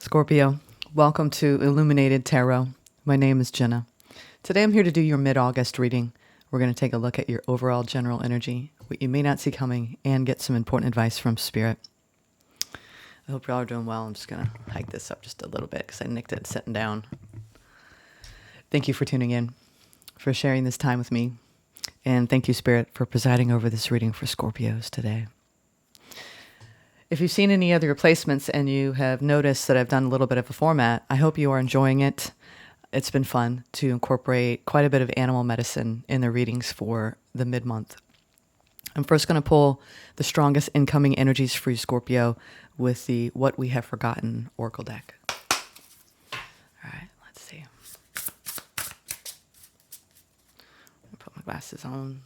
Scorpio, welcome to Illuminated Tarot. My name is Jenna. Today I'm here to do your mid-August reading. We're going to take a look at your overall general energy, what you may not see coming, and get some important advice from Spirit. I hope y'all are doing well. I'm just going to hike this up just a little bit because I nicked it sitting down. Thank you for tuning in, for sharing this time with me, and thank you, Spirit, for presiding over this reading for Scorpios today. If you've seen any other replacements and you have noticed that I've done a little bit of a format, I hope you are enjoying it. It's been fun to incorporate quite a bit of animal medicine in the readings for the mid-month. I'm first going to pull the strongest incoming energies for you, Scorpio, with the What We Have Forgotten Oracle deck. All right, let's see. I'll put my glasses on.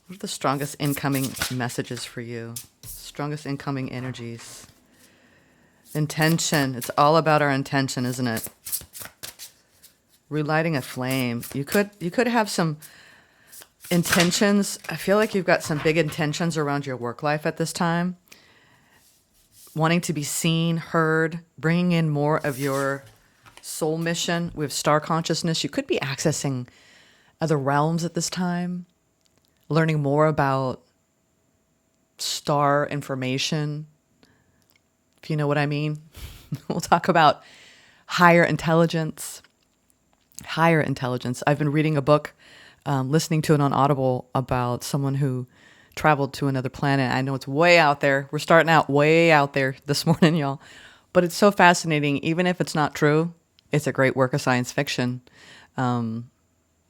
What are the strongest incoming messages for you? Strongest incoming energies. Intention. It's all about our intention, isn't it? Relighting a flame. You could have some intentions. I feel like you've got some big intentions around your work life at this time. Wanting to be seen, heard, bringing in more of your soul mission with star consciousness. You could be accessing other realms at this time. Learning more about star information, if you know what I mean. We'll talk about higher intelligence. Higher intelligence. I've been reading a book, listening to it on Audible about someone who traveled to another planet. I know it's way out there. We're starting out way out there this morning, y'all. But it's so fascinating. Even if it's not true, it's a great work of science fiction. You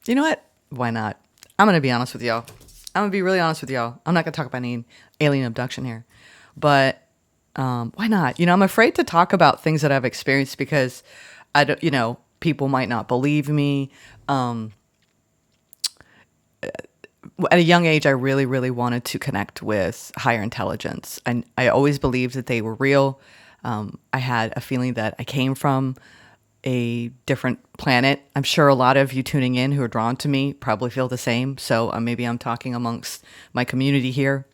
know what? Why not? I'm going to be honest with y'all. I'm going to be really honest with y'all. I'm not going to talk about any alien abduction here. But why not? I'm afraid to talk about things that I've experienced because, people might not believe me. At a young age, I really, really wanted to connect with higher intelligence. I always believed that they were real. I had a feeling that I came from a different planet. I'm sure a lot of you tuning in who are drawn to me probably feel the same. So maybe I'm talking amongst my community here.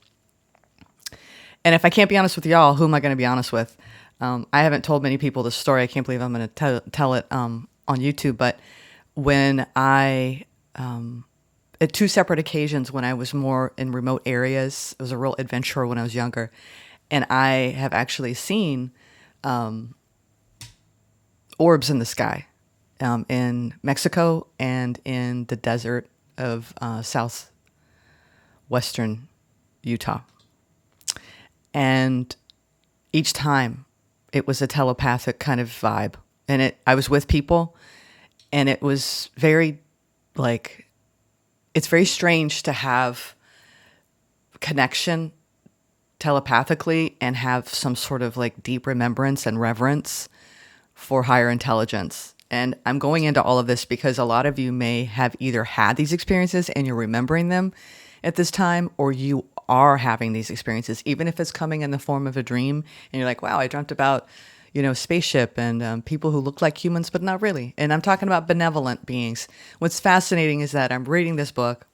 And if I can't be honest with y'all, who am I going to be honest with? I haven't told many people this story. I can't believe I'm going to tell it on YouTube. But when at two separate occasions when I was more in remote areas, it was a real adventure when I was younger. And I have actually seen orbs in the sky in Mexico and in the desert of southwestern Utah. And each time it was a telepathic kind of vibe. And I was with people and it was very it's very strange to have connection telepathically and have some sort of deep remembrance and reverence for higher intelligence. And I'm going into all of this because a lot of you may have either had these experiences and you're remembering them at this time, or you are having these experiences, even if it's coming in the form of a dream and you're like, wow, I dreamt about, spaceship and people who look like humans, but not really. And I'm talking about benevolent beings. What's fascinating is that I'm reading this book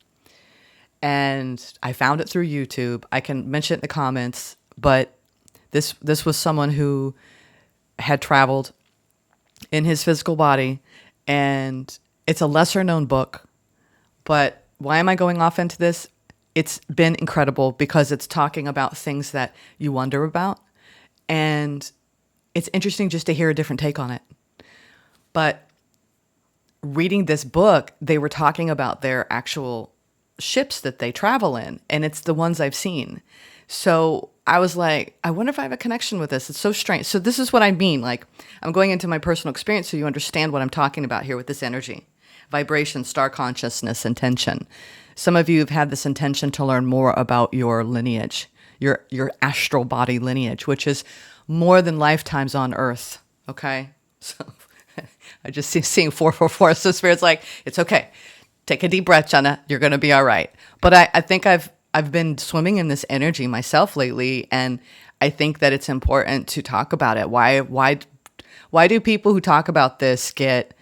and I found it through YouTube. I can mention it in the comments, but this was someone who had traveled in his physical body, and it's a lesser known book. But why am I going off into this? It's been incredible because it's talking about things that you wonder about, and it's interesting just to hear a different take on it. But reading this book, they were talking about their actual ships that they travel in, and it's the ones I've seen. So I was like, I wonder if I have a connection with this. It's so strange. So this is what I mean. I'm going into my personal experience so you understand what I'm talking about here with this energy. Vibration, star consciousness, intention. Some of you have had this intention to learn more about your lineage, your astral body lineage, which is more than lifetimes on Earth. Okay? So I just seeing 444. So Spirit's like, it's okay. Take a deep breath, Jenna. You're going to be all right. But I think I've been swimming in this energy myself lately, and I think that it's important to talk about it. Why do people who talk about this get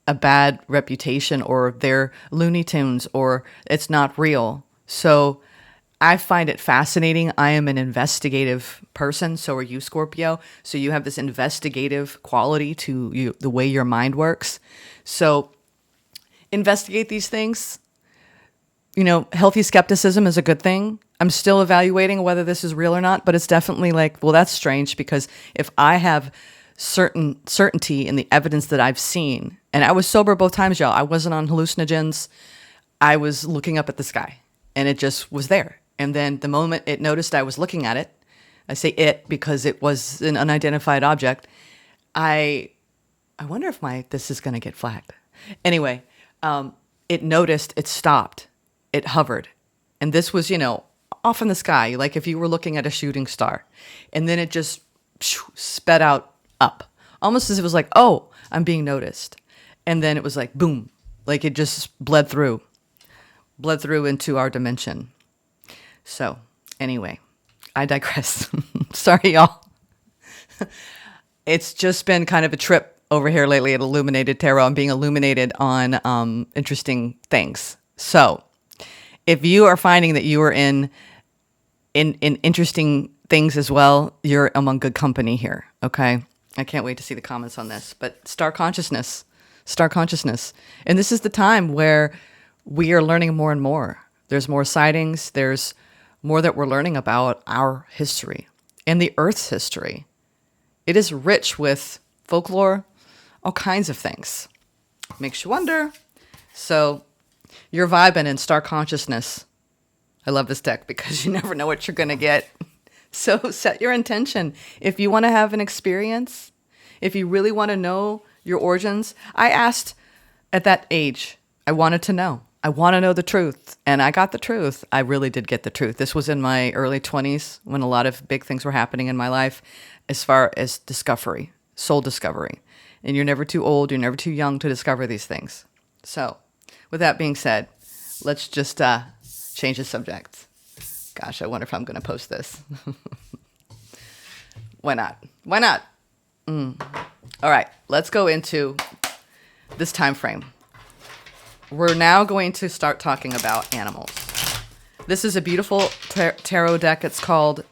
a bad reputation, or they're Looney Tunes, or it's not real? So I find it fascinating. I am an investigative person. So are you, Scorpio. So you have this investigative quality to you, the way your mind works. So investigate these things. Healthy skepticism is a good thing. I'm still evaluating whether this is real or not, but it's definitely like, well, that's strange because if I have certainty in the evidence that I've seen, and I was sober both times, y'all. I wasn't on hallucinogens. I was looking up at the sky and it just was there. And then the moment it noticed I was looking at it, I say it because it was an unidentified object. I wonder if this is going to get flagged. Anyway, it noticed, it stopped, it hovered. And this was, off in the sky, like if you were looking at a shooting star. And then it just sped out up, almost as if it was like, oh, I'm being noticed. And then it was like, boom, like it just bled through into our dimension. So anyway, I digress. Sorry, y'all. It's just been kind of a trip over here lately at Illuminated Tarot. I'm being illuminated on interesting things. So if you are finding that you are in interesting things as well, you're among good company here. Okay. I can't wait to see the comments on this, but star consciousness. And this is the time where we are learning more and more. There's more sightings. There's more that we're learning about our history and the Earth's history. It is rich with folklore, all kinds of things. Makes you wonder. So you're vibing in star consciousness. I love this deck because you never know what you're going to get. So set your intention. If you want to have an experience, if you really want to know your origins, I asked at that age, I wanted to know. I want to know the truth. And I got the truth. I really did get the truth. This was in my early 20s when a lot of big things were happening in my life as far as discovery, soul discovery. And you're never too old, you're never too young to discover these things. So with that being said, let's just change the subject. Gosh, I wonder if I'm going to post this. Why not? All right, let's go into this time frame. We're now going to start talking about animals. This is a beautiful tarot deck. It's called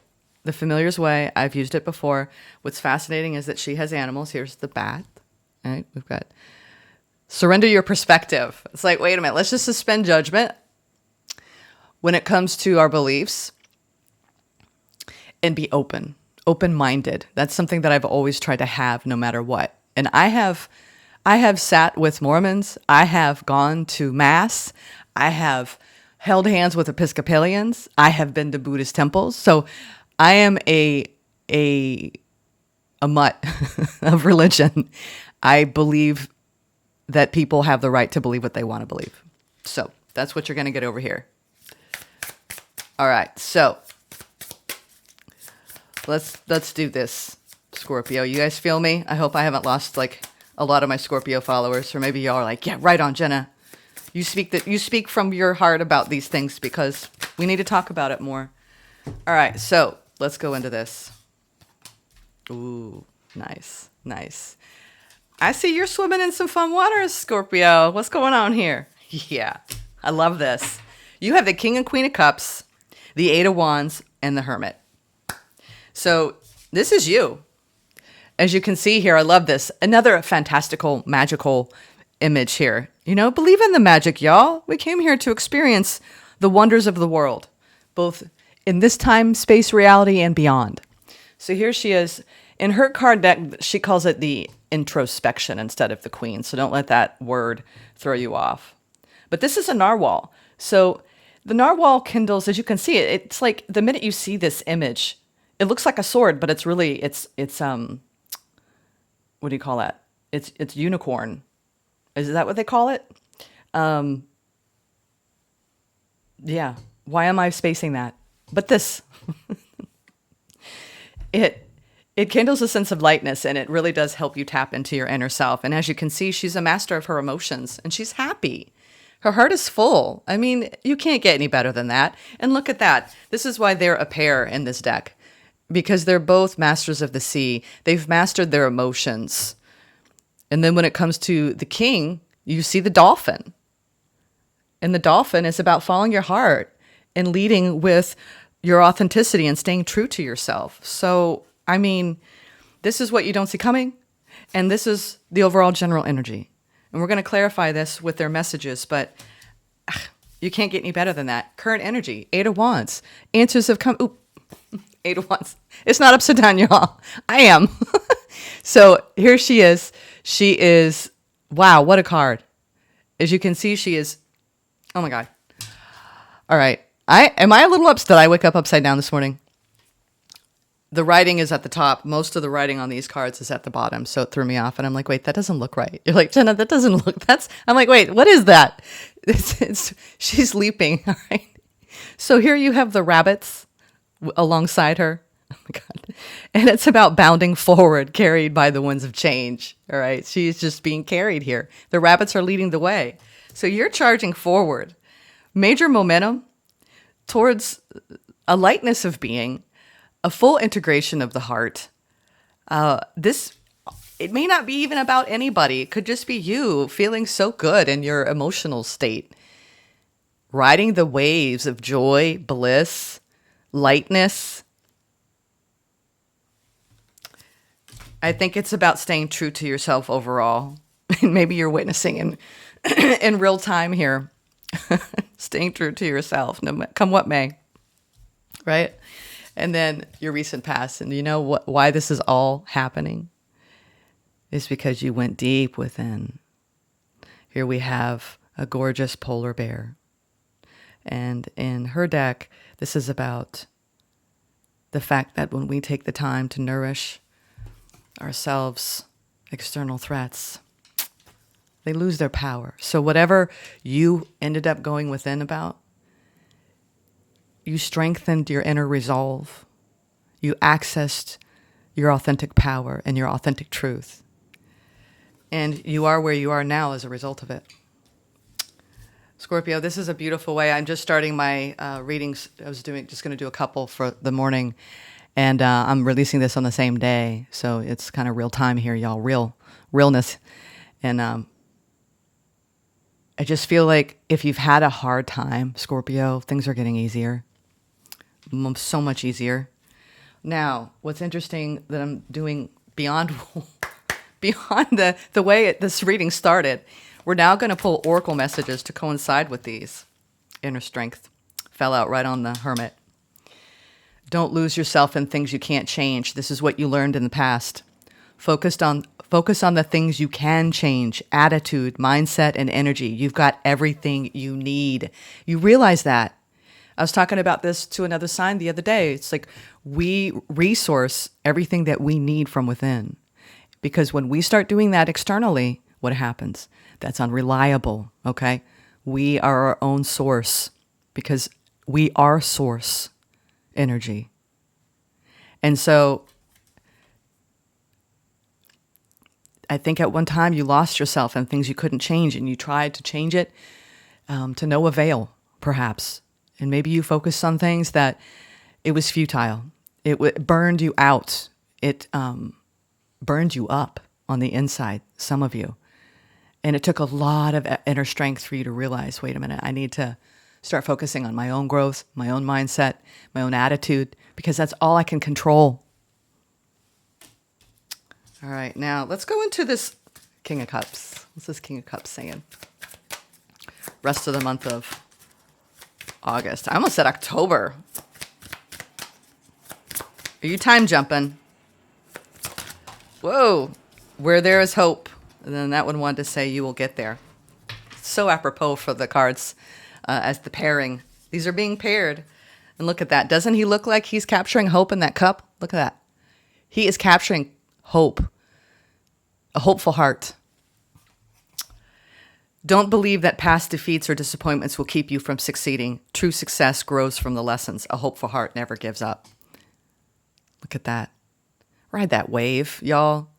The Familiar's Way. I've used it before. What's fascinating is that she has animals. Here's the bat. All right, we've got surrender your perspective. It's like, wait a minute, let's just suspend judgment when it comes to our beliefs and be open-minded. That's something that I've always tried to have no matter what. And I have sat with Mormons. I have gone to Mass. I have held hands with Episcopalians. I have been to Buddhist temples. So I am a mutt of religion. I believe that people have the right to believe what they want to believe. So that's what you're going to get over here. All right. So let's do this, Scorpio. You guys feel me? I hope I haven't lost like a lot of my Scorpio followers, or maybe y'all are like, yeah, right on, Jenna. You speak from your heart about these things because we need to talk about it more. All right, so let's go into this. Ooh, nice. I see you're swimming in some fun waters, Scorpio. What's going on here? Yeah, I love this. You have the King and Queen of Cups, the Eight of Wands, and the Hermit. So this is you. As you can see here, I love this. Another fantastical, magical image here. Believe in the magic, y'all. We came here to experience the wonders of the world, both in this time, space, reality, and beyond. So here she is. In her card deck, she calls it the introspection instead of the Queen. So don't let that word throw you off. But this is a narwhal. So the narwhal kindles, as you can see, it's like the minute you see this image, it looks like a sword, but it's really, it's what do you call that? It's unicorn. Is that what they call it? Yeah. Why am I spacing that? But this, it kindles a sense of lightness, and it really does help you tap into your inner self. And as you can see, she's a master of her emotions, and she's happy. Her heart is full. I mean, you can't get any better than that. And look at that. This is why they're a pair in this deck, because they're both masters of the sea. They've mastered their emotions. And then when it comes to the king, you see the dolphin. And the dolphin is about following your heart and leading with your authenticity and staying true to yourself. So, I mean, this is what you don't see coming, and this is the overall general energy. And we're going to clarify this with their messages, but you can't get any better than that. Current energy, 8 of Wands. Answers have come. Oop, 8 of Wands. It's not upside down, y'all. I am. So here she is. She is, wow, what a card. As you can see, she is, oh my God. All right. Am I a little upset? Did I wake up upside down this morning? The writing is at the top. Most of the writing on these cards is at the bottom. So it threw me off. And I'm like, wait, that doesn't look right. You're like, Jenna, that doesn't look, I'm like, wait, what is that? She's leaping. All right. So here you have the rabbits alongside her. Oh my God. And it's about bounding forward, carried by the winds of change. All right. She's just being carried here. The rabbits are leading the way. So you're charging forward. Major momentum towards a lightness of being, a full integration of the heart. It may not be even about anybody. It could just be you feeling so good in your emotional state. Riding the waves of joy, bliss, lightness. I think it's about staying true to yourself overall. And maybe you're witnessing in real time here. Staying true to yourself, come what may. Right? And then your recent past. And you know why this is all happening? It's because you went deep within. Here we have a gorgeous polar bear. And in her deck, this is about the fact that when we take the time to nourish ourselves, external threats, they lose their power. So whatever you ended up going within about, you strengthened your inner resolve. You accessed your authentic power and your authentic truth. And you are where you are now as a result of it. Scorpio, this is a beautiful way. I'm just starting my readings. I was just going to do a couple for the morning. And I'm releasing this on the same day. So it's kind of real time here, y'all. Realness. And I just feel like if you've had a hard time, Scorpio, things are getting easier. So much easier. Now, what's interesting that I'm doing beyond the way this reading started, we're now going to pull oracle messages to coincide with these. Inner strength fell out right on the Hermit. Don't lose yourself in things you can't change. This is what you learned in the past. Focus on the things you can change. Attitude, mindset, and energy. You've got everything you need. You realize that. I was talking about this to another sign the other day. It's like we resource everything that we need from within. Because when we start doing that externally, what happens? That's unreliable, okay? We are our own source because we are source energy. And so I think at one time you lost yourself in things you couldn't change, and you tried to change it to no avail, perhaps. And maybe you focused on things that it was futile. It burned you out. It burned you up on the inside, some of you. And it took a lot of inner strength for you to realize, wait a minute, I need to start focusing on my own growth, my own mindset, my own attitude, because that's all I can control. All right, now let's go into this King of Cups. What's this King of Cups saying? Rest of the month of August. I almost said October. Are you time jumping? Whoa. Where there is hope. And then that one wanted to say you will get there. So apropos for the cards as the pairing. These are being paired. And look at that. Doesn't he look like he's capturing hope in that cup? Look at that. He is capturing hope. A hopeful heart. Don't believe that past defeats or disappointments will keep you from succeeding. True success grows from the lessons. A hopeful heart never gives up. Look at that. Ride that wave, y'all.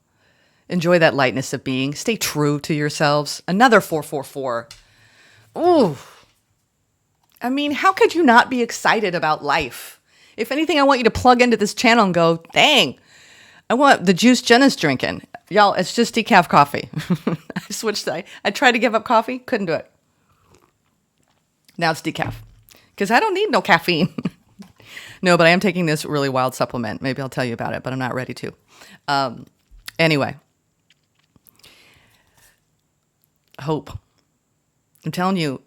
Enjoy that lightness of being. Stay true to yourselves. Another 444. Ooh. I mean, how could you not be excited about life? If anything, I want you to plug into this channel and go, dang, I want the juice Jenna's drinking. Y'all, it's just decaf coffee. I switched. I tried to give up coffee. Couldn't do it. Now it's decaf. because I don't need no caffeine. No, but I am taking this really wild supplement. Maybe I'll tell you about it, but I'm not ready to. Anyway, hope. I'm telling you,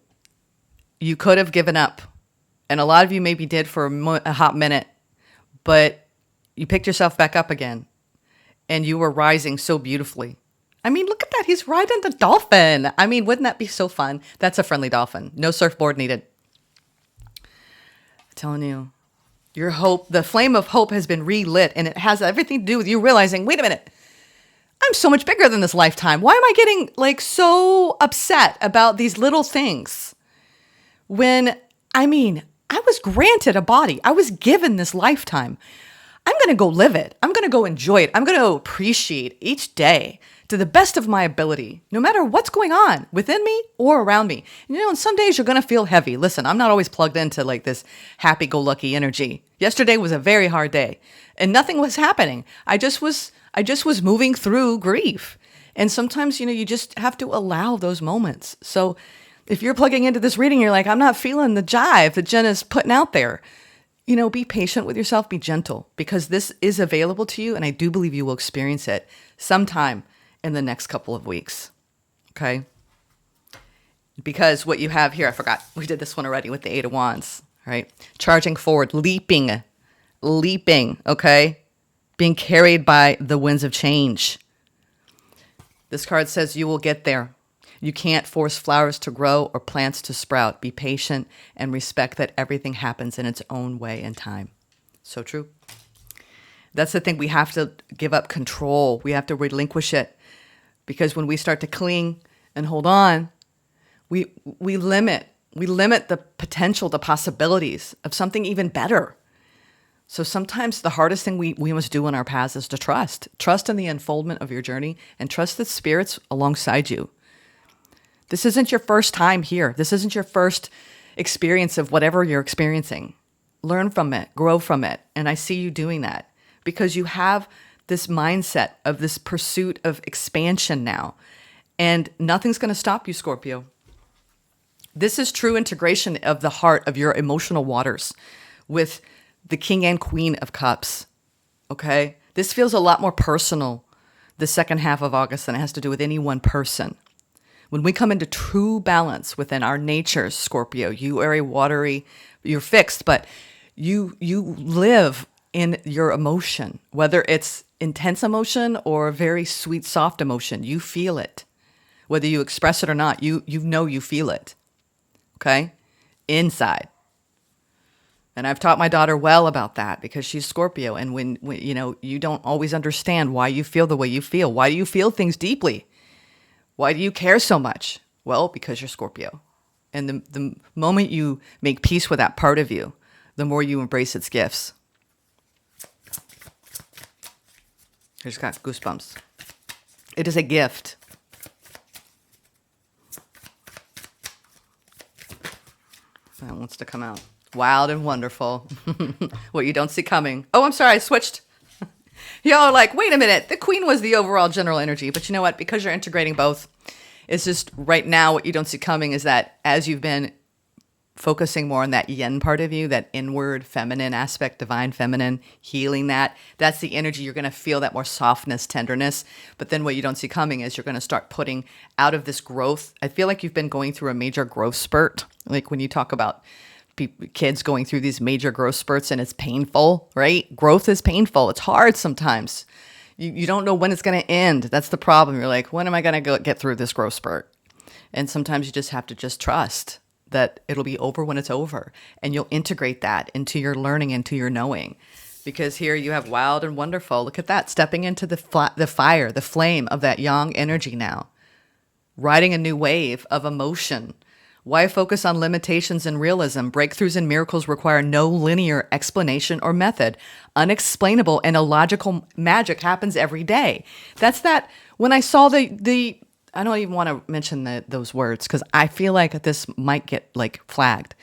you could have given up. And a lot of you maybe did for a hot minute, but you picked yourself back up again and you were rising so beautifully. I mean, look at that. He's riding the dolphin. I mean, wouldn't that be so fun? That's a friendly dolphin. No surfboard needed. I'm telling you, your hope, the flame of hope has been relit, and it has everything to do with you realizing, wait a minute, I'm so much bigger than this lifetime. Why am I getting like so upset about these little things? When, I mean, I was granted a body. I was given this lifetime. I'm going to go live it. I'm going to go enjoy it. I'm going to appreciate each day to the best of my ability, no matter what's going on within me or around me. And, you know, and some days you're going to feel heavy. Listen, I'm not always plugged into like this happy-go-lucky energy. Yesterday was a very hard day and nothing was happening. I just was moving through grief. And sometimes, you know, you just have to allow those moments. So if you're plugging into this reading, you're like, I'm not feeling the jive that Jenna's putting out there. You know, be patient with yourself, be gentle, because this is available to you. And I do believe you will experience it sometime in the next couple of weeks. Okay. Because what you have here, I forgot, we did this one already with the Eight of Wands, right? Charging forward, leaping, okay? Being carried by the winds of change. This card says you will get there. You can't force flowers to grow or plants to sprout. Be patient and respect that everything happens in its own way and time. So true. That's the thing. We have to give up control. We have to relinquish it. Because when we start to cling and hold on, we limit the potential, the possibilities of something even better. So sometimes the hardest thing we must do in our paths is to trust. Trust in the unfoldment of your journey and trust the spirits alongside you. This isn't your first time here. This isn't your first experience of whatever you're experiencing. Learn from it, grow from it. And I see you doing that because you have this mindset of this pursuit of expansion now. And nothing's going to stop you, Scorpio. This is true integration of the heart of your emotional waters with the King and Queen of Cups. Okay? This feels a lot more personal the second half of August than it has to do with any one person. When we come into true balance within our natures, Scorpio, you are a watery, you're fixed, but you live in your emotion, whether it's intense emotion or very sweet, soft emotion. You feel it. Whether you express it or not, you know you feel it. Okay? Inside. And I've taught my daughter well about that because she's Scorpio. And when you know, you don't always understand why you feel the way you feel. Why do you feel things deeply? Why do you care so much? Well, because you're Scorpio. And the moment you make peace with that part of you, the more you embrace its gifts. I just got goosebumps. It is a gift. That wants to come out. Wild and wonderful. What you don't see coming. Oh, I'm sorry, I switched. Y'all are like, wait a minute. The Queen was the overall general energy. But you know what? Because you're integrating both, it's just right now what you don't see coming is that as you've been focusing more on that yin part of you, that inward feminine aspect, divine feminine, healing that's the energy. You're going to feel that more softness, tenderness. But then what you don't see coming is you're going to start putting out of this growth. I feel like you've been going through a major growth spurt. Like when you talk about kids going through these major growth spurts and it's painful, right? Growth is painful. It's hard sometimes. You don't know when it's going to end. That's the problem. You're like, when am I going to get through this growth spurt? And sometimes you just have to just trust that it'll be over when it's over. And you'll integrate that into your learning, into your knowing. Because here you have wild and wonderful. Look at that, stepping into the fire, the flame of that yang energy now. Riding a new wave of emotion. Why focus on limitations and realism? Breakthroughs and miracles require no linear explanation or method. Unexplainable and illogical magic happens every day. That's that. When I saw the I don't even want to mention those words because I feel like this might get like flagged.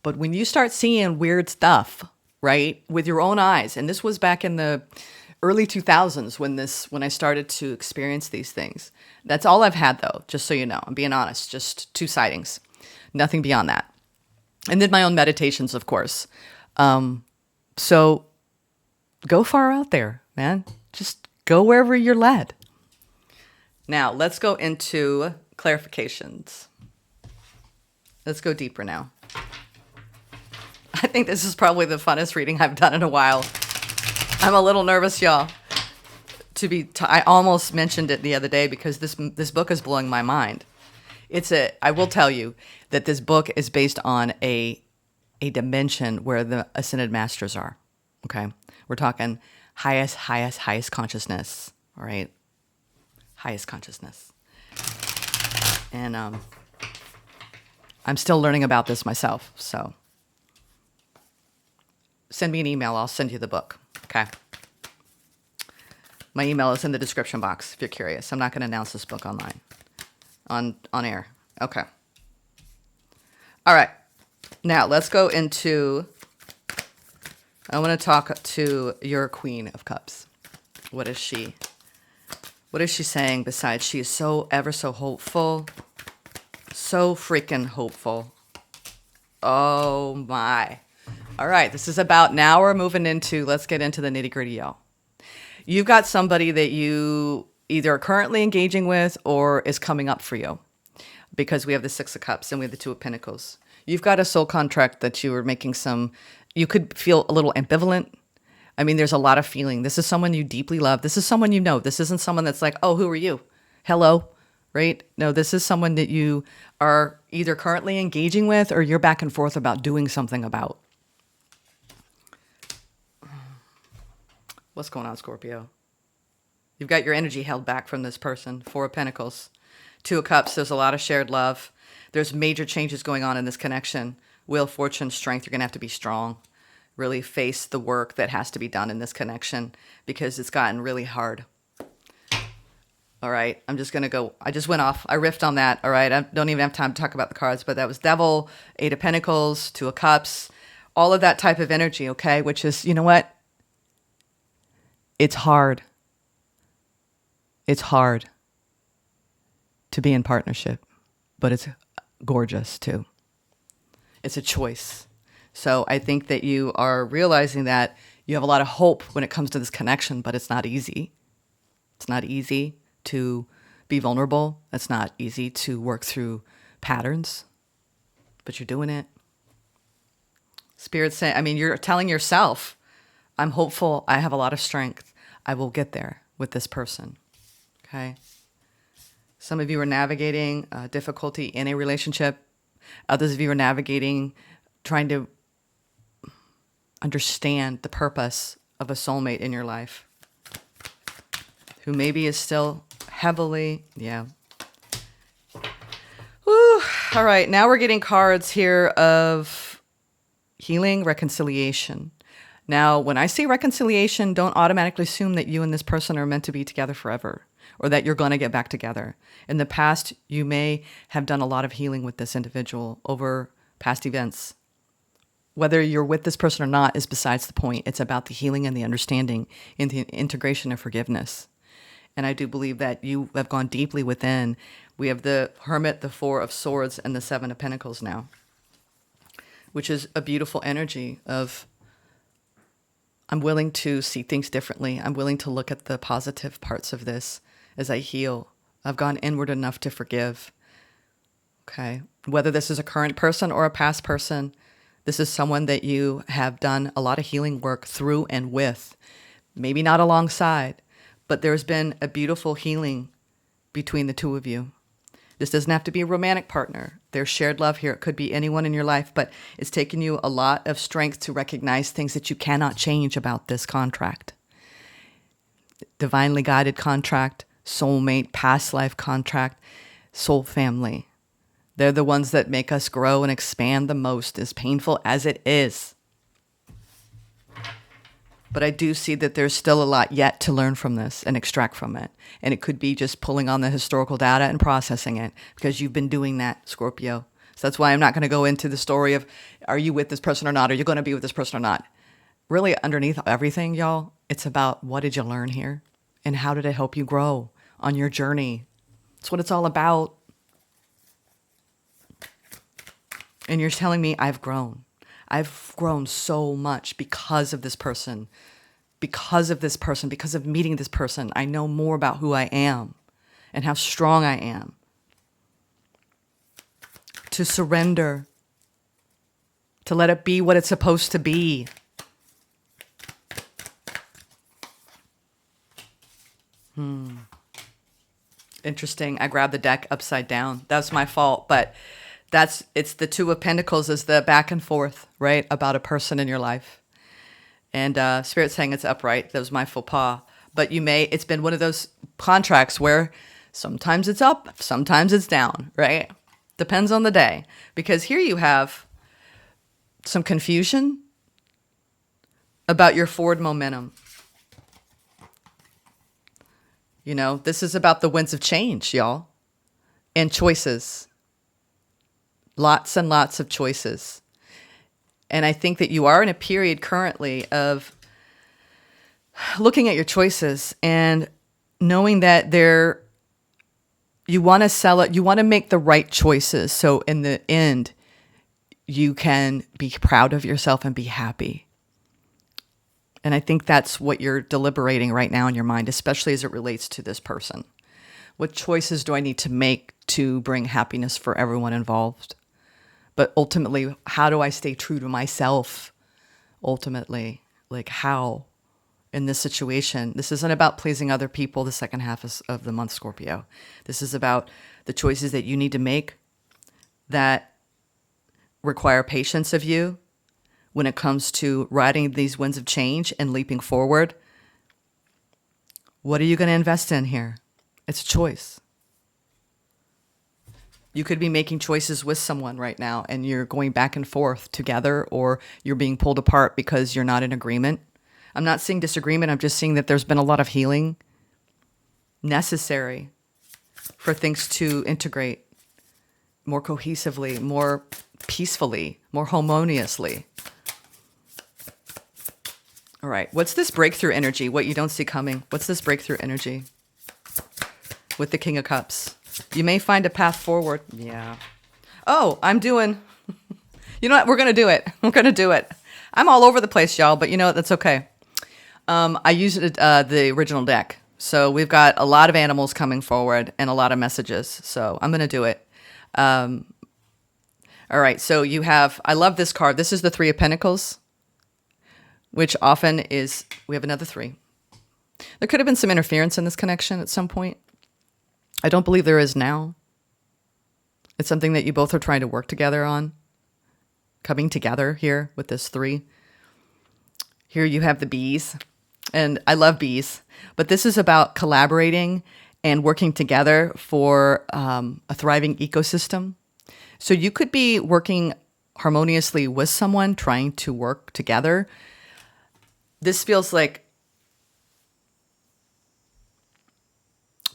But when you start seeing weird stuff, right, with your own eyes, and this was back in the early 2000s when I started to experience these things. That's all I've had though, just so you know. I'm being honest, just 2 sightings. Nothing beyond that. and did my own meditations, of course. So go far out there, man. Just go wherever you're led. Now, let's go into clarifications. Let's go deeper now. I think this is probably the funnest reading I've done in a while. I'm a little nervous, y'all. I almost mentioned it the other day because this book is blowing my mind. I will tell you that this book is based on a dimension where the ascended masters are. Okay, we're talking highest consciousness. All right, highest consciousness, and I'm still learning about this myself. So send me an email. I'll send you the book. Okay. My email is in the description box if you're curious. I'm not going to announce this book online. On air. Okay. All right. Now let's go into, I want to talk to your Queen of Cups. What is she saying besides she is so ever so hopeful? So freaking hopeful. Oh my. All right. This is about, now we're moving into, let's get into the nitty gritty, y'all. You've got somebody that you either are currently engaging with or is coming up for you, because we have the Six of Cups and we have the Two of Pentacles. You've got a soul contract that you were making you could feel a little ambivalent. I mean, there's a lot of feeling. This is someone you deeply love. This is someone you know. This isn't someone that's like, oh, who are you? Hello, right? No, this is someone that you are either currently engaging with or you're back and forth about doing something about. What's going on, Scorpio? You've got your energy held back from this person. Four of Pentacles. Two of Cups. There's a lot of shared love. There's major changes going on in this connection. Wheel, fortune, strength. You're going to have to be strong. Really face the work that has to be done in this connection because it's gotten really hard. All right. I'm just going to go. I just went off. I riffed on that. All right. I don't even have time to talk about the cards, but that was Devil, Eight of Pentacles, Two of Cups, all of that type of energy. Okay. Which is, you know what? It's hard. It's hard to be in partnership, but it's gorgeous too. It's a choice. So I think that you are realizing that you have a lot of hope when it comes to this connection, but it's not easy. It's not easy to be vulnerable. It's not easy to work through patterns, but you're doing it. Spirit's saying, I mean, you're telling yourself, I'm hopeful. I have a lot of strength. I will get there with this person. Okay. Some of you are navigating difficulty in a relationship. Others of you are navigating, trying to understand the purpose of a soulmate in your life, who maybe is still heavily, yeah. Woo. All right. Now we're getting cards here of healing, reconciliation. Now, when I say reconciliation, don't automatically assume that you and this person are meant to be together forever or that you're going to get back together. In the past, you may have done a lot of healing with this individual over past events. Whether you're with this person or not is besides the point. It's about the healing and the understanding and the integration and forgiveness. And I do believe that you have gone deeply within. We have the Hermit, the Four of Swords, and the Seven of Pentacles now, which is a beautiful energy of, I'm willing to see things differently. I'm willing to look at the positive parts of this as I heal. I've gone inward enough to forgive. Okay. Whether this is a current person or a past person, this is someone that you have done a lot of healing work through and with. Maybe not alongside, but there's been a beautiful healing between the two of you. This doesn't have to be a romantic partner. There's shared love here. It could be anyone in your life, but it's taken you a lot of strength to recognize things that you cannot change about this contract. Divinely guided contract, soulmate, past life contract, soul family. They're the ones that make us grow and expand the most, as painful as it is. But I do see that there's still a lot yet to learn from this and extract from it. And it could be just pulling on the historical data and processing it, because you've been doing that, Scorpio. So that's why I'm not going to go into the story of, are you with this person or not? Are you going to be with this person or not? Really, underneath everything, y'all, it's about, what did you learn here? And how did it help you grow on your journey? That's what it's all about. And you're telling me I've grown. I've grown so much because of this person, because of this person, because of meeting this person. I know more about who I am and how strong I am. To surrender, to let it be what it's supposed to be. Interesting. I grabbed the deck upside down. That's my fault, but it's the Two of Pentacles is the back and forth, right? About a person in your life. And Spirit's saying it's upright. That was my faux pas. But it's been one of those contracts where sometimes it's up, sometimes it's down, right? Depends on the day. Because here you have some confusion about your forward momentum. You know, this is about the winds of change, y'all, and choices. Lots and lots of choices. And I think that you are in a period currently of looking at your choices and knowing that you want to sell it, you want to make the right choices. So in the end, you can be proud of yourself and be happy. And I think that's what you're deliberating right now in your mind, especially as it relates to this person. What choices do I need to make to bring happiness for everyone involved? But ultimately, how do I stay true to myself? Ultimately, like how in this situation? This isn't about pleasing other people the second half of the month, Scorpio. This is about the choices that you need to make that require patience of you when it comes to riding these winds of change and leaping forward. What are you going to invest in here? It's a choice. You could be making choices with someone right now and you're going back and forth together, or you're being pulled apart because you're not in agreement. I'm not seeing disagreement. I'm just seeing that there's been a lot of healing necessary for things to integrate more cohesively, more peacefully, more harmoniously. All right. What's this breakthrough energy? What you don't see coming. What's this breakthrough energy with the King of Cups? You may find a path forward. Yeah. Oh, you know what? We're going to do it. We're going to do it. I'm all over the place, y'all, but you know what? That's okay. I used the original deck. So we've got a lot of animals coming forward and a lot of messages. So I'm going to do it. All right. So I love this card. This is the Three of Pentacles, which often is, we have another three. There could have been some interference in this connection at some point. I don't believe there is now. It's something that you both are trying to work together on. Coming together here with this three. Here you have the bees. And I love bees. But this is about collaborating and working together for a thriving ecosystem. So you could be working harmoniously with someone, trying to work together. This feels like,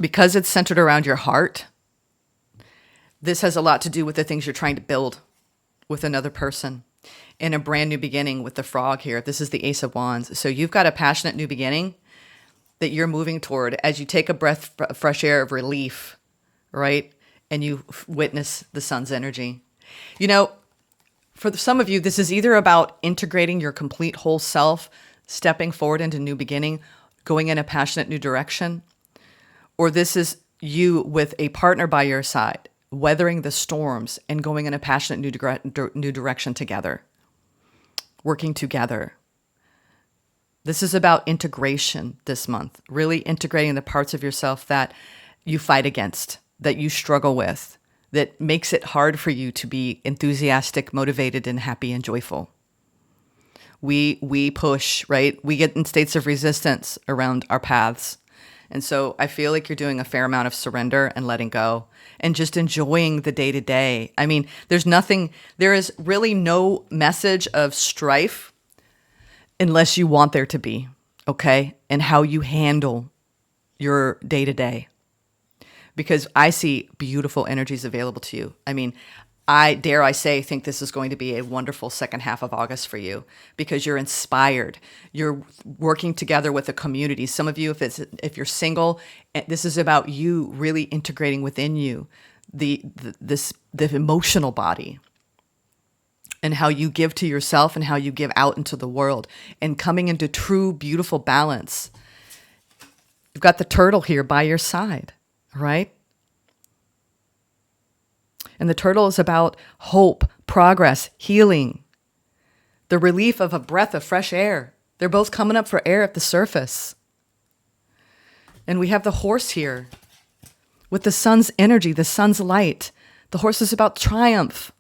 because it's centered around your heart, this has a lot to do with the things you're trying to build with another person in a brand new beginning with the frog here. This is the Ace of Wands. So you've got a passionate new beginning that you're moving toward as you take a breath of fresh air of relief, right? And you witness the sun's energy. You know, for some of you, this is either about integrating your complete whole self, stepping forward into new beginning, going in a passionate new direction, or this is you with a partner by your side, weathering the storms and going in a passionate new direction together, working together. This is about integration this month, really integrating the parts of yourself that you fight against, that you struggle with, that makes it hard for you to be enthusiastic, motivated, and happy and joyful. We push, right? We get in states of resistance around our paths. And so I feel like you're doing a fair amount of surrender and letting go and just enjoying the day to day. I mean, there is really no message of strife unless you want there to be, okay? And how you handle your day to day. Because I see beautiful energies available to you. I mean, I think this is going to be a wonderful second half of August for you because you're inspired. You're working together with a community. Some of you, if you're single, this is about you really integrating within you the emotional body. and how you give to yourself and how you give out into the world, and coming into true, beautiful balance. You've got the turtle here by your side, right? And the turtle is about hope, progress, healing, the relief of a breath of fresh air. They're both coming up for air at the surface. And we have the horse here with the sun's energy, the sun's light. The horse is about triumph,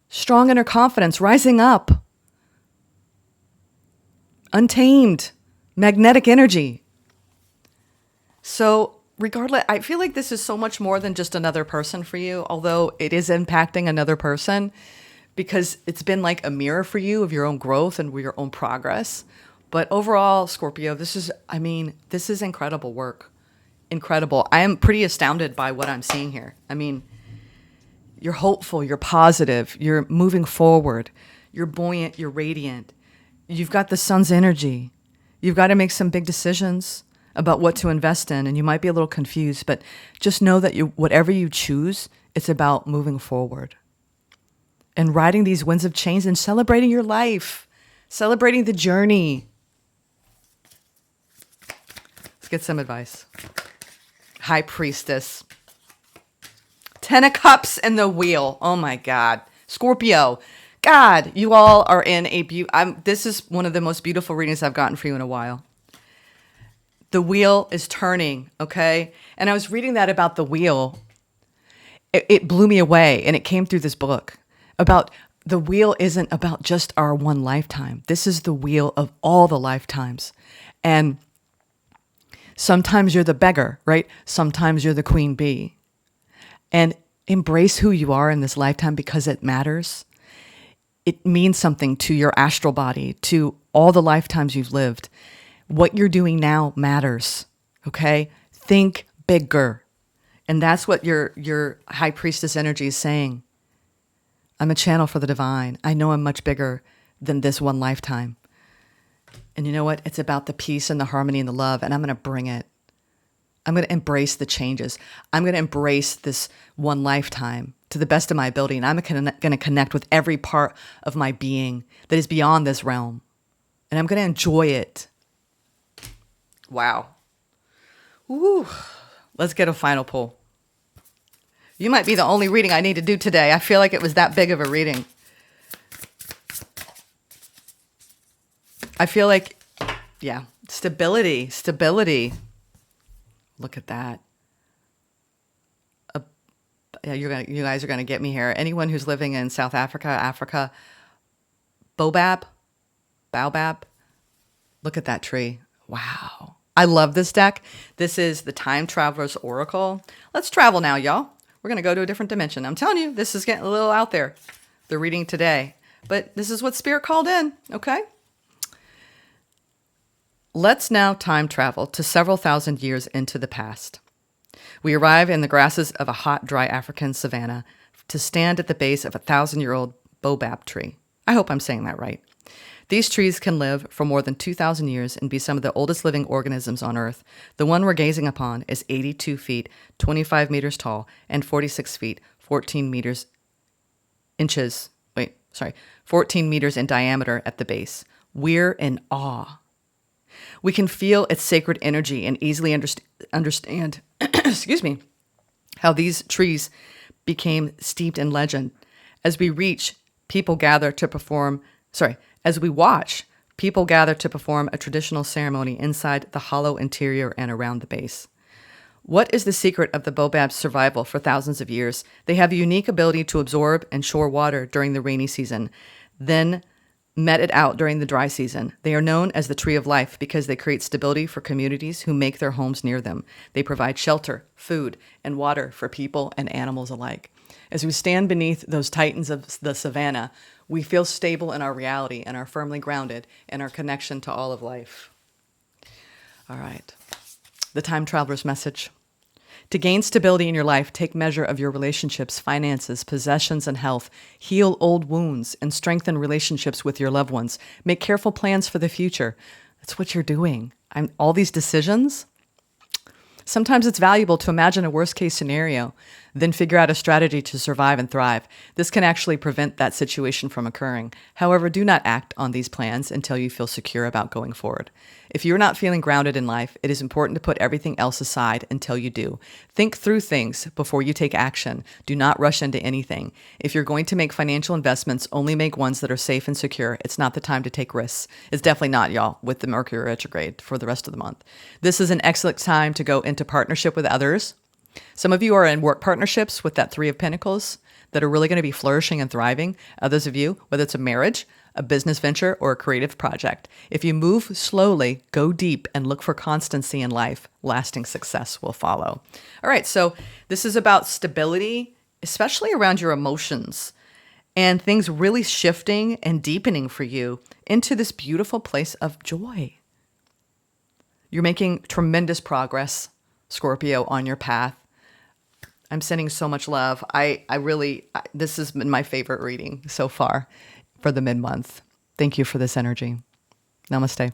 strong inner confidence, rising up, untamed, magnetic energy. So regardless, I feel like this is so much more than just another person for you, although it is impacting another person because it's been like a mirror for you of your own growth and your own progress. But overall, Scorpio, this is incredible work. Incredible. I am pretty astounded by what I'm seeing here. I mean, you're hopeful, you're positive, you're moving forward, you're buoyant, you're radiant. You've got the sun's energy. You've got to make some big decisions about what to invest in, and you might be a little confused, but just know that whatever you choose, it's about moving forward and riding these winds of change and celebrating your life, celebrating the journey. Let's get some advice. High Priestess. 10 of Cups and the Wheel. Oh my God. Scorpio. God, you all are in this is one of the most beautiful readings I've gotten for you in a while. The wheel is turning, okay? And I was reading that about the wheel. It blew me away, and it came through this book about the wheel isn't about just our one lifetime. This is the wheel of all the lifetimes. And sometimes you're the beggar, right? Sometimes you're the queen bee. And embrace who you are in this lifetime because it matters. It means something to your astral body, to all the lifetimes you've lived. What you're doing now matters, okay? Think bigger. And that's what your High Priestess energy is saying. I'm a channel for the divine. I know I'm much bigger than this one lifetime. And you know what? It's about the peace and the harmony and the love, and I'm going to bring it. I'm going to embrace the changes. I'm going to embrace this one lifetime to the best of my ability, and I'm going to connect with every part of my being that is beyond this realm. And I'm going to enjoy it. Wow. Woo. Let's get a final pull. You might be the only reading I need to do today. I feel like it was that big of a reading. I feel like, yeah, stability. Look at that. Yeah, you guys are gonna get me here. Anyone who's living in South Africa, baobab. Look at that tree. Wow. I love this deck. This is the Time Traveler's Oracle. Let's travel now, y'all. We're going to go to a different dimension. I'm telling you, this is getting a little out there, the reading today. But this is what Spirit called in, okay? Let's now time travel to several thousand years into the past. We arrive in the grasses of a hot, dry African savanna to stand at the base of a 1,000-year-old baobab tree. I hope I'm saying that right. These trees can live for more than 2,000 years and be some of the oldest living organisms on Earth. The one we're gazing upon is 82 feet, 25 meters tall, and 46 feet, 14 meters in diameter at the base. We're in awe. We can feel its sacred energy and easily understand excuse me, how these trees became steeped in legend. As we watch, people gather to perform a traditional ceremony inside the hollow interior and around the base. What is the secret of the baobab's survival for thousands of years? They have a unique ability to absorb and store water during the rainy season, then met it out during the dry season. They are known as the tree of life because they create stability for communities who make their homes near them. They provide shelter, food, and water for people and animals alike. As we stand beneath those titans of the savannah, we feel stable in our reality and are firmly grounded in our connection to all of life. All right. The Time Traveler's message. To gain stability in your life, take measure of your relationships, finances, possessions, and health. Heal old wounds and strengthen relationships with your loved ones. Make careful plans for the future. That's what you're doing. All these decisions. Sometimes it's valuable to imagine a worst-case scenario. Then figure out a strategy to survive and thrive. This can actually prevent that situation from occurring. However, do not act on these plans until you feel secure about going forward. If you're not feeling grounded in life, it is important to put everything else aside until you do. Think through things before you take action. Do not rush into anything. If you're going to make financial investments, only make ones that are safe and secure. It's not the time to take risks. It's definitely not, y'all, with the Mercury retrograde for the rest of the month. This is an excellent time to go into partnership with others. Some of you are in work partnerships with that Three of Pentacles that are really going to be flourishing and thriving. Others of you, whether it's a marriage, a business venture, or a creative project. If you move slowly, go deep, and look for constancy in life, lasting success will follow. All right, so this is about stability, especially around your emotions, and things really shifting and deepening for you into this beautiful place of joy. You're making tremendous progress, Scorpio, on your path. I'm sending so much love. This has been my favorite reading so far for the mid-month. Thank you for this energy. Namaste.